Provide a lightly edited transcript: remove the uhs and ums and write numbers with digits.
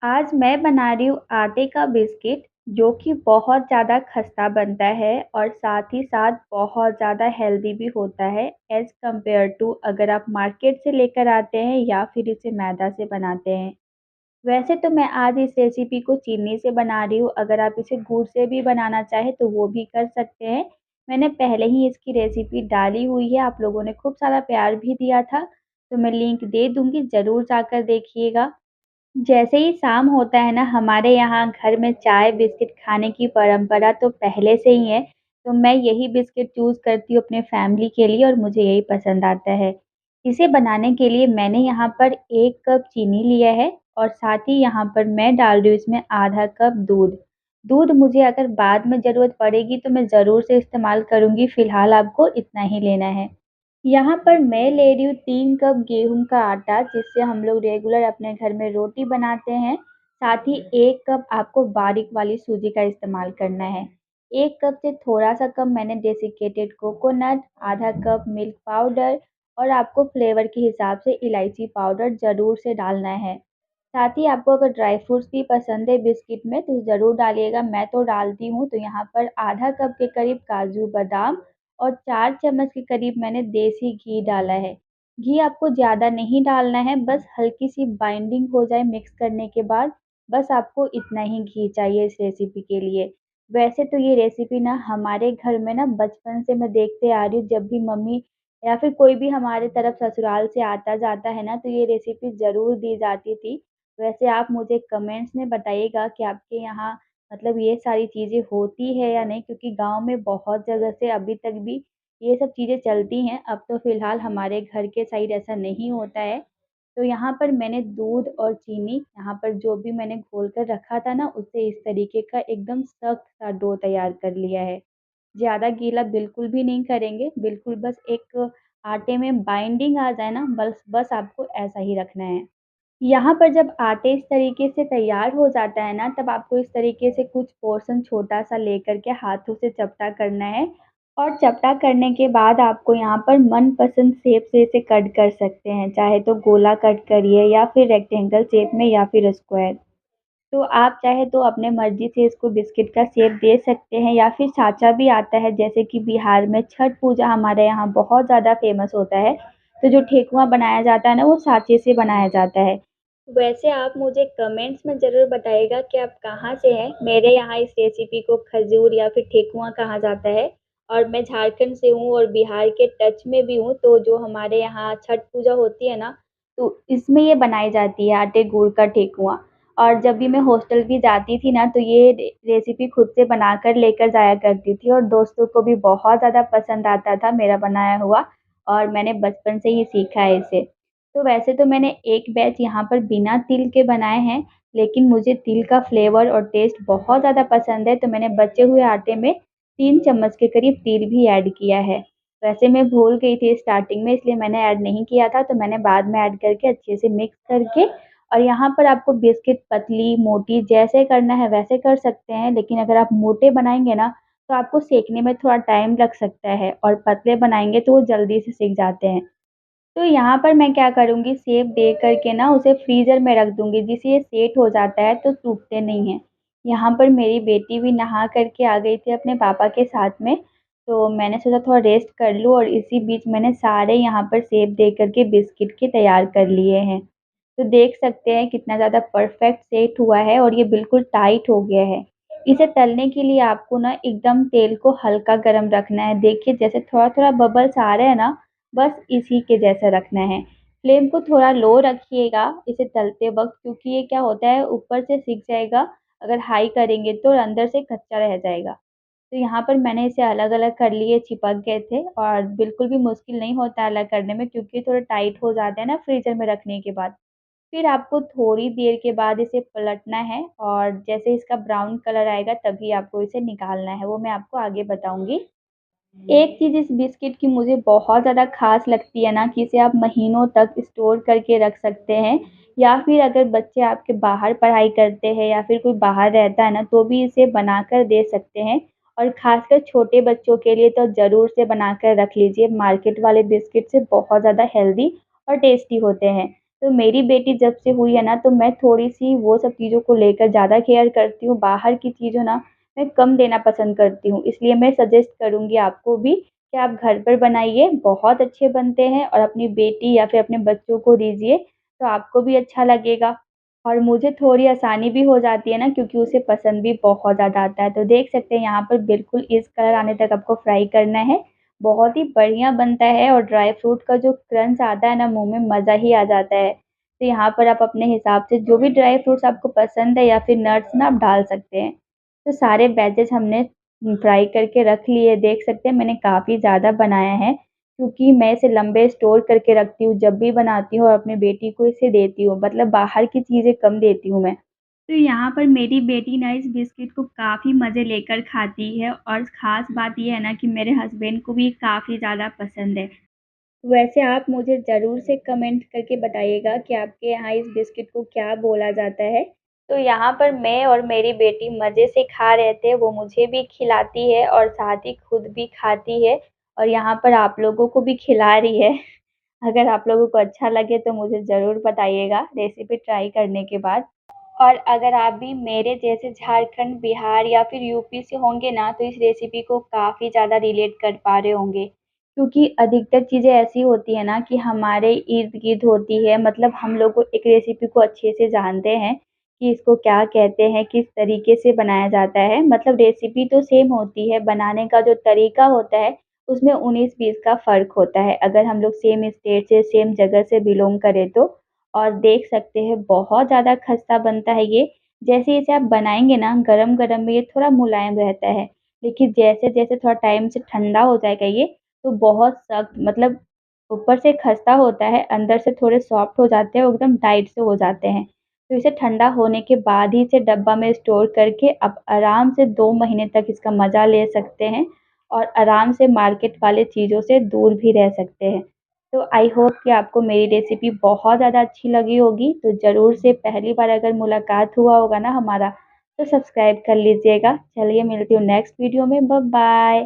आज मैं बना रही हूँ आटे का बिस्किट जो कि बहुत ज़्यादा खस्ता बनता है और साथ ही साथ बहुत ज़्यादा हेल्दी भी होता है एज़ कम्पेयर टू अगर आप मार्केट से लेकर आते हैं या फिर इसे मैदा से बनाते हैं। वैसे तो मैं आज इस रेसिपी को चीनी से बना रही हूँ, अगर आप इसे गुड़ से भी बनाना चाहें तो वो भी कर सकते हैं। मैंने पहले ही इसकी रेसिपी डाली हुई है, आप लोगों ने खूब सारा प्यार भी दिया था, तो मैं लिंक दे दूँगी, ज़रूर जाकर देखिएगा। जैसे ही शाम होता है ना, हमारे यहाँ घर में चाय बिस्किट खाने की परंपरा तो पहले से ही है, तो मैं यही बिस्किट चूज़ करती हूँ अपने फैमिली के लिए और मुझे यही पसंद आता है। इसे बनाने के लिए मैंने यहाँ पर 1 कप चीनी लिया है और साथ ही यहाँ पर मैं डाल रही हूँ इसमें आधा कप दूध। दूध मुझे अगर बाद में ज़रूरत पड़ेगी तो मैं ज़रूर से इस्तेमाल करूँगी, फ़िलहाल आपको इतना ही लेना है। यहाँ पर मैं ले रही हूँ 3 कप गेहूँ का आटा जिससे हम लोग रेगुलर अपने घर में रोटी बनाते हैं। साथ ही 1 कप आपको बारीक वाली सूजी का इस्तेमाल करना है। 1 कप से थोड़ा-सा कम मैंने डेसिकेटेड कोकोनट, आधा कप मिल्क पाउडर और आपको फ्लेवर के हिसाब से इलायची पाउडर ज़रूर से डालना है। साथ ही आपको अगर ड्राई फ्रूट्स भी पसंद है बिस्किट में तो ज़रूर डालिएगा, मैं तो डालती हूँ। तो यहाँ पर आधा कप के करीब काजू बादाम और 4 चम्मच के करीब मैंने देसी घी डाला है। घी आपको ज़्यादा नहीं डालना है, बस हल्की-सी बाइंडिंग हो जाए मिक्स करने के बाद, बस आपको इतना ही घी चाहिए इस रेसिपी के लिए। वैसे तो ये रेसिपी ना हमारे घर में ना बचपन से मैं देखते आ रही हूँ, जब भी मम्मी या फिर कोई भी हमारे तरफ ससुराल से आता-जाता है ना, तो ये रेसिपी ज़रूर दी जाती थी। वैसे आप मुझे कमेंट्स में बताइएगा कि आपके यहाँ मतलब ये सारी चीज़ें होती है या नहीं? क्योंकि गाँव में बहुत जगह से अभी तक भी ये सब चीज़ें चलती हैं। अब तो फ़िलहाल हमारे घर के साइड ऐसा नहीं होता है। तो यहाँ पर मैंने दूध और चीनी यहाँ पर जो भी मैंने घोल कर रखा था ना, उससे इस तरीके का एकदम सख्त सा डो तैयार कर लिया है। ज़्यादा गीला बिल्कुल भी नहीं करेंगे, बिल्कुल बस एक आटे में बाइंडिंग आ जाए ना, बस बस आपको ऐसा ही रखना है। यहाँ पर जब आटे इस तरीके से तैयार हो जाता है ना, तब आपको इस तरीके से कुछ पोर्शन छोटा-सा लेकर के हाथों से चपटा करना है और चपटा करने के बाद आपको यहाँ पर मनपसंद शेप से इसे कट कर सकते हैं। चाहे तो गोला कट करिए या फिर रेक्टेंगल शेप में या फिर स्क्वायर। तो आप चाहे तो अपने मर्ज़ी से इसको बिस्किट का शेप दे सकते हैं या फिर साँचा भी आता है, जैसे कि बिहार में छठ पूजा हमारे यहाँ बहुत ज़्यादा फ़ेमस होता है, तो जो ठेकुआ बनाया जाता है ना, वो साँचे से बनाया जाता है। वैसे आप मुझे कमेंट्स में ज़रूर बताइएगा कि आप कहाँ से हैं? मेरे यहाँ इस रेसिपी को खजूर या फिर ठेकुआ कहा जाता है और मैं झारखंड से हूँ और बिहार के टच में भी हूँ, तो जो हमारे यहाँ छठ पूजा होती है ना, तो इसमें ये बनाई जाती है आटे गुड़ का ठेकुआ। और जब भी मैं हॉस्टल भी जाती थी ना, तो ये रेसिपी खुद से बनाकर लेकर जाया करती थी और दोस्तों को भी बहुत ज़्यादा पसंद आता था मेरा बनाया हुआ और मैंने बचपन से ही सीखा है इसे। तो वैसे तो मैंने एक बैच यहाँ पर बिना तिल के बनाए हैं, लेकिन मुझे तिल का फ्लेवर और टेस्ट बहुत ज़्यादा पसंद है, तो मैंने बचे हुए आटे में 3 चम्मच के करीब तिल भी ऐड किया है। वैसे मैं भूल गई थी स्टार्टिंग में, इसलिए मैंने ऐड नहीं किया था, तो मैंने बाद में ऐड करके अच्छे से मिक्स करके और यहाँ पर आपको बिस्किट पतली, मोटी जैसे करना है वैसे कर सकते हैं, लेकिन अगर आप मोटे बनाएँगे ना, तो आपको सेकने में थोड़ा टाइम लग सकता है और पतले बनाएँगे तो वो जल्दी से सिक जाते हैं। तो यहाँ पर मैं क्या करूँगी, शेप दे कर के ना उसे फ्रीज़र में रख दूँगी, जिससे ये सेट हो जाता है तो टूटते नहीं हैं। यहाँ पर मेरी बेटी भी नहा कर के आ गई थी अपने पापा के साथ में, तो मैंने सोचा थोड़ा रेस्ट कर लूँ और इसी बीच मैंने सारे यहाँ पर शेप दे कर के बिस्किट के तैयार कर लिए हैं। तो देख सकते हैं कितना ज़्यादा परफेक्ट सेट हुआ है और ये बिल्कुल टाइट हो गया है। इसे तलने के लिए आपको ना एकदम तेल को हल्का गरम रखना है। देखिए जैसे थोड़ा-थोड़ा बबल्स आ रहे हैं ना, बस इसी के जैसा रखना है। फ्लेम को थोड़ा लो रखिएगा इसे तलते वक़्त, क्योंकि ये क्या होता है ऊपर से सिक जाएगा, अगर हाई करेंगे तो अंदर से कच्चा रह जाएगा। तो यहाँ पर मैंने इसे अलग-अलग कर लिए, चिपक गए थे और बिल्कुल भी मुश्किल नहीं होता है अलग करने में, क्योंकि थोड़े टाइट हो जाते हैं ना फ्रीज़र में रखने के बाद। फिर आपको थोड़ी देर के बाद इसे पलटना है और जैसे इसका ब्राउन कलर आएगा तभी आपको इसे निकालना है, वो मैं आपको आगे बताऊँगी। एक चीज़ इस बिस्किट की मुझे बहुत ज़्यादा ख़ास लगती है ना, कि इसे आप महीनों तक स्टोर करके रख सकते हैं या फिर अगर बच्चे आपके बाहर पढ़ाई करते हैं या फिर कोई बाहर रहता है ना, तो भी इसे बनाकर दे सकते हैं और ख़ासकर छोटे बच्चों के लिए तो ज़रूर से बनाकर रख लीजिए। मार्केट वाले बिस्किट से बहुत ज़्यादा हेल्दी और टेस्टी होते हैं। तो मेरी बेटी जब से हुई है ना, तो मैं थोड़ी-सी वो सब चीज़ों को लेकर ज़्यादा केयर करती हूँ। बाहर की चीज़ें ना मैं कम देना पसंद करती हूँ। इसलिए मैं सजेस्ट करूँगी आपको भी कि आप घर पर बनाइए, बहुत अच्छे बनते हैं और अपनी बेटी या फिर अपने बच्चों को दीजिए, तो आपको भी अच्छा लगेगा। और मुझे थोड़ी आसानी भी हो जाती है ना, क्योंकि उसे पसंद भी बहुत ज़्यादा आता है। तो देख सकते हैं यहाँ पर बिल्कुल इस कलर आने तक आपको फ्राई करना है। बहुत ही बढ़िया बनता है और ड्राई फ्रूट का जो क्रंच आता है ना मुँह में, मज़ा ही आ जाता है। तो यहाँ पर आप अपने हिसाब से जो भी ड्राई फ्रूट्स आपको पसंद है या फिर नट्स ना आप डाल सकते हैं। तो सारे वेजेज़ हमने फ्राई करके रख लिए। देख सकते हैं मैंने काफ़ी ज़्यादा बनाया है, क्योंकि मैं इसे लंबे स्टोर करके रखती हूँ, जब भी बनाती हूँ और अपनी बेटी को इसे देती हूँ, मतलब बाहर की चीज़ें कम देती हूँ मैं। तो यहाँ पर मेरी बेटी ना इस बिस्किट को काफ़ी मज़े लेकर खाती है और ख़ास बात ये है ना कि मेरे हस्बैंड को भी काफ़ी ज़्यादा पसंद है। वैसे आप मुझे ज़रूर से कमेंट करके बताइएगा कि आपके यहाँ इस बिस्किट को क्या बोला जाता है? तो यहाँ पर मैं और मेरी बेटी मज़े से खा रहे थे, वो मुझे भी खिलाती है और साथ ही खुद भी खाती है और यहाँ पर आप लोगों को भी खिला रही है। अगर आप लोगों को अच्छा लगे तो मुझे ज़रूर बताइएगा रेसिपी ट्राई करने के बाद। और अगर आप भी मेरे जैसे झारखंड, बिहार या फिर यूपी से होंगे ना, तो इस रेसिपी को काफ़ी ज़्यादा रिलेट कर पा रहे होंगे। क्योंकि अधिकतर चीज़ें ऐसी होती हैं ना कि हमारे इर्द-गिर्द होती है, मतलब हम लोग एक रेसिपी को अच्छे से जानते हैं कि इसको क्या कहते हैं, किस तरीके से बनाया जाता है। मतलब रेसिपी तो सेम होती है, बनाने का जो तरीका होता है, उसमें 19-20 का फ़र्क होता है, अगर हम लोग सेम स्टेट से, सेम जगह से बिलॉन्ग करें तो। और देख सकते हैं बहुत ज़्यादा खस्ता बनता है ये। जैसे इसे आप बनाएँगे ना गरम-गरम में, ये थोड़ा मुलायम रहता है, लेकिन जैसे-जैसे थोड़ा टाइम से ठंडा हो जाएगा ये, तो बहुत सख्त, मतलब ऊपर से खस्ता होता है, अंदर से थोड़े सॉफ्ट हो जाते हैं और एकदम टाइट से हो जाते हैं। तो इसे ठंडा होने के बाद ही इसे डब्बा में स्टोर करके आप आराम से 2 महीने तक इसका मज़ा ले सकते हैं और आराम से मार्केट वाले चीज़ों से दूर भी रह सकते हैं। तो आई होप कि आपको मेरी रेसिपी बहुत ज़्यादा अच्छी लगी होगी, तो ज़रूर से पहली बार अगर मुलाकात हुआ होगा ना हमारा, तो सब्सक्राइब कर लीजिएगा। चलिए मिलती हूँ नेक्स्ट वीडियो में, बाय बाय।